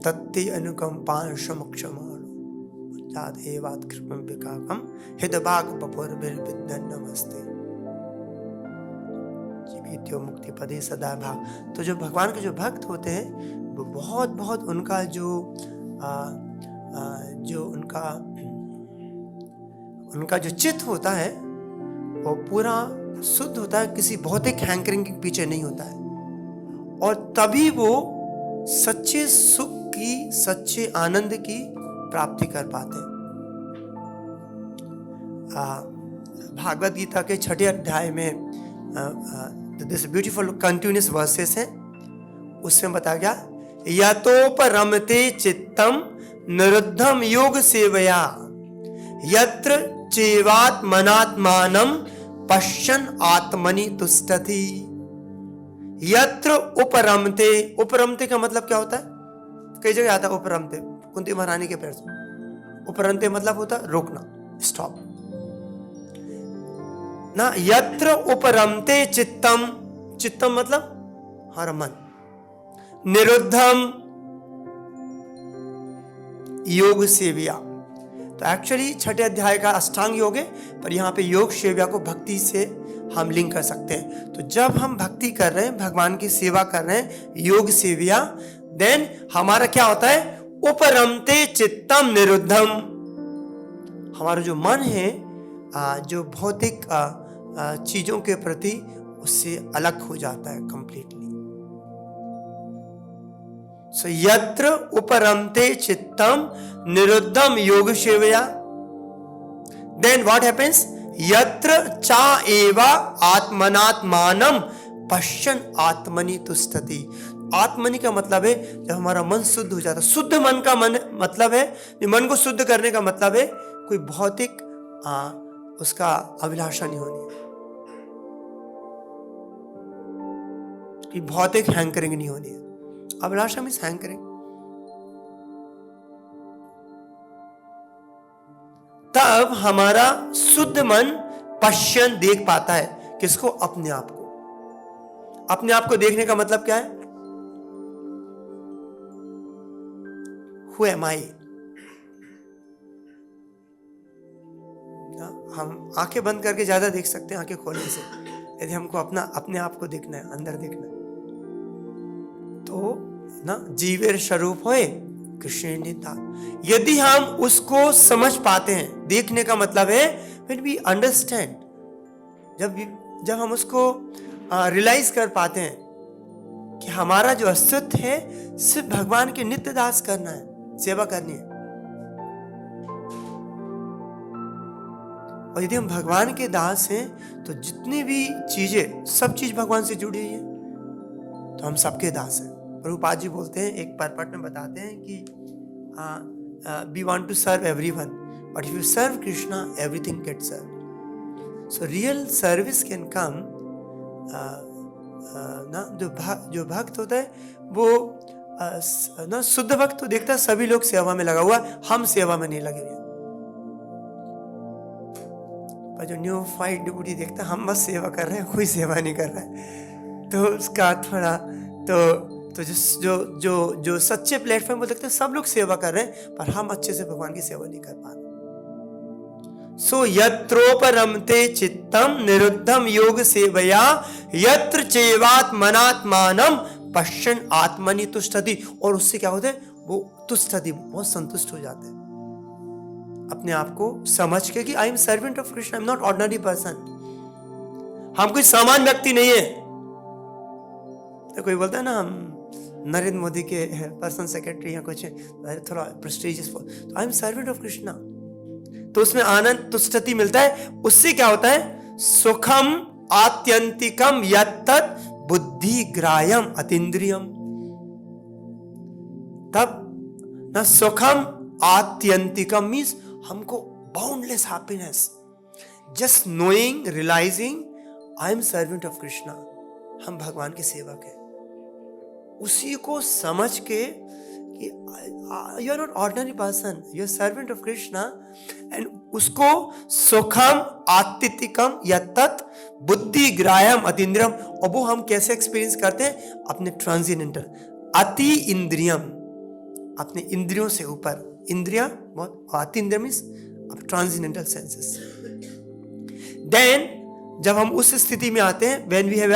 तत्ते अनुकंपां समक्षमाणो जादेवात् कृपं विकाकं हितभाग बपुर्भिर्विद्धं नमस्ते जीवित्यो मुक्ति पदे सदा भाग। तो जो भगवान के जो भक्त होते हैं वो बहुत बहुत उनका जो उनका जो चित्त होता है वो पूरा शुद्ध होता है, किसी भौतिक हैंकरिंग के पीछे नहीं होता है, और तभी वो सच्चे सुख की, सच्चे आनंद की प्राप्ति कर पाते हैं। भागवत गीता के 6 अध्याय में दिस ब्यूटीफुल कंटिन्यूअस वर्सेस है, उसमें बताया गया यतोपरमते चित्तम निरुद्धम योग सेवया यत्र चेवात्मनात्मानं पश्यन् आत्मनि तुष्टति। यत्र उपरमते, उपरमते का मतलब क्या होता है? कई जगह आता है उपरमते, कुंती महारानी के पैर से। उपरमते मतलब होता है रोकना, स्टॉप ना। यत्र उपरमते चित्तम, चित्तम मतलब हमारा मन, निरुद्धम योग सेविया। तो एक्चुअली 6 अध्याय का अष्टांग योग है, पर यहाँ पे योग सेविया को भक्ति से हम लिंक कर सकते हैं। तो जब हम भक्ति कर रहे हैं, भगवान की सेवा कर रहे हैं, योग सेविया, देन हमारा क्या होता है? उपरमते चित्तम निरुद्धम। हमारा जो मन है जो भौतिक चीजों के प्रति, उससे अलग हो जाता है कंप्लीटली। सो यत्र उपरमते चित्तम निरुद्धम योग सेवया, देन व्हाट हैपेंस? यत्र चा एवा आत्मनात्मानं पश्यन् आत्मनि तुष्टति। आत्मनि का मतलब है जब हमारा मन शुद्ध हो जाता है। शुद्ध मन का मतलब है, मन को शुद्ध करने का मतलब है कोई भौतिक उसका अभिलाषा नहीं होनी, कोई भौतिक हैंकरिंग नहीं होनी है। अभिलाषा मीन्स हैंकरिंग। तब हमारा शुद्ध मन पश्यन देख पाता है, किसको? अपने आप को। अपने आप को देखने का मतलब क्या है? Who am I? हम आंखें बंद करके ज्यादा देख सकते हैं आंखें खोलने से। यदि हमको अपने आप को देखना है, अंदर देखना है, तो ना जीवेर स्वरूप होए कृष्ण नेता। यदि हम उसको समझ पाते हैं, देखने का मतलब है when we understand, जब हम उसको रियलाइज कर पाते हैं कि हमारा जो अस्तित्व है सिर्फ भगवान के नित्य दास करना है, सेवा करनी है। और यदि हम भगवान के दास हैं तो जितनी भी चीजें, सब चीज भगवान से जुड़ी हुई है, तो हम सबके दास हैं। प्रभुपाद जी बोलते हैं, एक परपट में बताते हैं कि we want to serve everyone, but if you serve Krishna, everything gets served. So real service can come ना, जो भक्त होता है वो ना शुद्ध भक्त तो देखता है सभी लोग सेवा में लगा हुआ, हम सेवा में नहीं लगे हुए। पर जो न्यू फाइट डिवोटी देखता है हम बस सेवा कर रहे हैं, कोई सेवा नहीं कर रहा है, तो उसका थोड़ा तो जो सच्चे प्लेटफॉर्म पर देखते हैं सब लोग सेवा कर रहे हैं, पर हम अच्छे से भगवान की सेवा नहीं कर पा रहे। सो यत्रोपरमते चित्तम निरुद्धम योग सेवया यत्र चैवात्मनात्मानं पश्यन् आत्मनि तुष्टति। और उससे क्या होता है? वो तुष्टति, बहुत संतुष्ट हो जाते हैं अपने आप को समझ के कि आई am servant of Krishna, I am not ordinary person. हम कोई सामान्य व्यक्ति नहीं है। तो कोई बोलता है ना हम नरेंद्र मोदी के पर्सनल सेक्रेटरी या कुछ थोड़ा प्रेस्टीजियस, तो आई एम सर्वेंट ऑफ कृष्णा, तो उसमें आनंद तुष्टि मिलता है। उससे क्या होता है? सुखम आत्यंतिकम यत्तत् बुद्धि ग्राह्यम अतीन्द्रियम। तब ना सुखम आत्यंतिकम मीन्स हमको boundless happiness, just knowing, realising I am servant of Krishna, हम भगवान के सेवक हैं। उसी को समझ के कि you are not ordinary person, you are servant of Krishna, and उसको सुखम आत्यंतिकम यत्तत् बुद्धि ग्राह्यम अतीन्द्रियम। और वो हम कैसे एक्सपीरियंस करते हैं? अपने ट्रांसेंडेंटल अति इंद्रियम, अपने इंद्रियों से ऊपर, इंद्रिया बहुत, अतीन्द्रिय मीन्स ट्रांसेंडेंटल सेंसेस। देन जब हम उस स्थिति में आते हैं, व्हेन वी हैव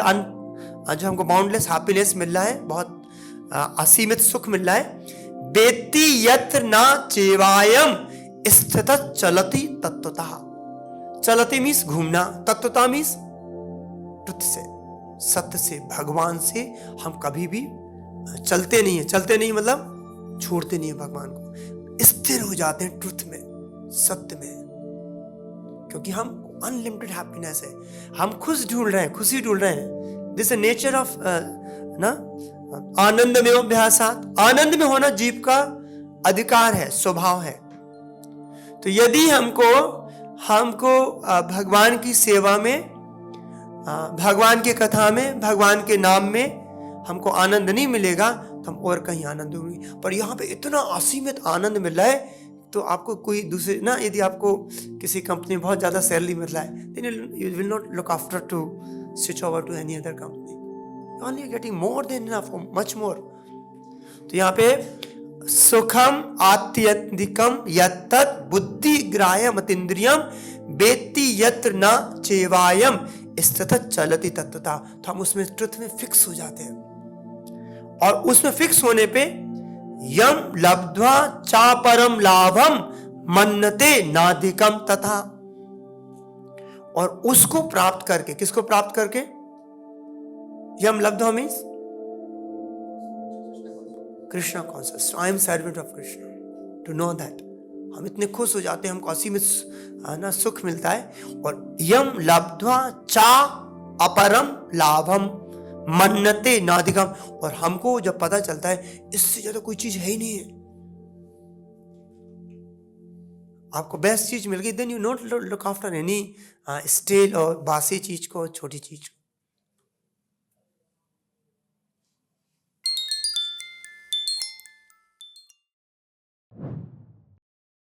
जो हमको बाउंडलेस हैप्पीनेस मिल रहा है, बहुत असीमित सुख मिल रहा है, बेति यत्र न चेवायम स्थित चलति तत्वतः। चलति मीन्स घूमना, तत्वतः मीन्स ट्रुथ से, सत्य से, भगवान से हम कभी भी चलते नहीं है। चलते नहीं मतलब छोड़ते नहीं है भगवान को, स्थिर हो जाते हैं ट्रुथ में, सत्य में, क्योंकि हम अनलिमिटेड हैप्पीनेस है, हम खुश ढूंढ रहे हैं, खुशी ढूंढ रहे हैं। दिस नेचर ऑफ ना आनंद में अभ्यासात, आनंद में होना जीव का अधिकार है, स्वभाव है। तो यदि हमको भगवान की सेवा में, भगवान की कथा में, भगवान के नाम में हमको आनंद नहीं मिलेगा तो हम और कहीं आनंद होंगे। पर यहाँ पे इतना असीमित आनंद मिल रहा है, तो आपको कोई दूसरे ना, यदि आपको किसी कंपनी में बहुत ज़्यादा सैलरी मिल रहा है, then you will not look after to switch over to any other company. You only getting more than enough, much more. तो यहाँ पे सुखम आत्यंतिकम यत्तत् बुद्धि ग्राह्यम अतीन्द्रियम बेति यत्र न चेवायम स्थित चलति तत्वतः। तो हम उसमें ट्रुथ में फिक्स हो जाते हैं, और उसमें फिक्स होने पे यम लब्ध्वा चा परम लाभम मन्नते नाधिकम तथा। और उसको प्राप्त करके, किसको प्राप्त करके? यम लब्ध्वा means Krishna conscious. I am servant of Krishna, to know that. हम इतने खुश हो जाते हैं, हमको असीमित ना सुख मिलता है। और यम लब्ध्वा चा अपरम लाभम मन्नते नाधिकम, और हमको जब पता चलता है इससे ज्यादा कोई चीज है ही नहीं है, आपको बेस्ट चीज मिल गई, then you not look after any stale और बासी चीज को, छोटी चीज को।